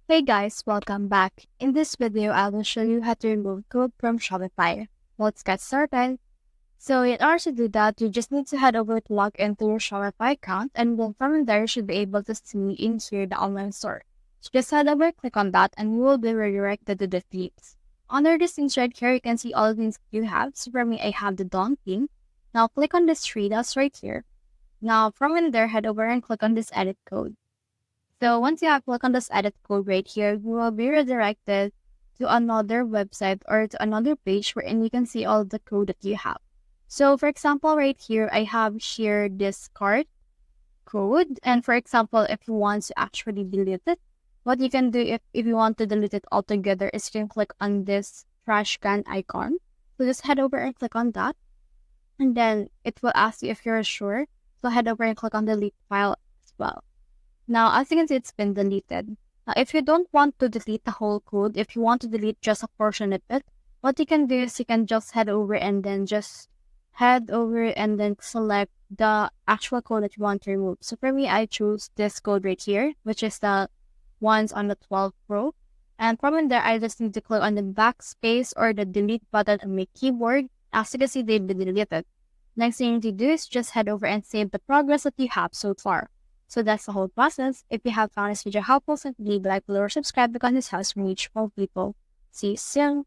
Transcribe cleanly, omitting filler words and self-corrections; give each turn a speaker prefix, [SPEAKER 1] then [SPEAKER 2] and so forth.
[SPEAKER 1] Hey guys, welcome back. In this video, I will show you how to remove code from Shopify. Let's get started. So in order to do that, you just need to head over to log into your Shopify account, and then from there, you should be able to see in here the online store. So just head over, click on that, and you will be redirected to the themes. Under this things right here, you can see all the things you have. So for me, I have the Dawn theme. Now click on this three dots right here. Now from in there, head over and click on this edit code. So once you have clicked on this edit code right here, you will be redirected to another website or to another page wherein you can see all the code that you have. So for example, right here, I have here this card code. And for example, if you want to actually delete it, what you can do if you want to delete it altogether is you can click on this trash can icon. So just head over and click on that. And then it will ask you if you're sure. So head over and click on delete file as well. Now, as you can see, it's been deleted. Now, if you don't want to delete the whole code, if you want to delete just a portion of it, what you can do is you can just head over and then select the actual code that you want to remove. So for me, I choose this code right here, which is the ones on the 12 Pro. And from in there, I just need to click on the backspace or the delete button on my keyboard. As you can see, they've been deleted. Next thing you need to do is just head over and save the progress that you have so far. So that's the whole process. If you have found this video helpful, simply leave a like below or subscribe because this helps me reach more people. See you soon.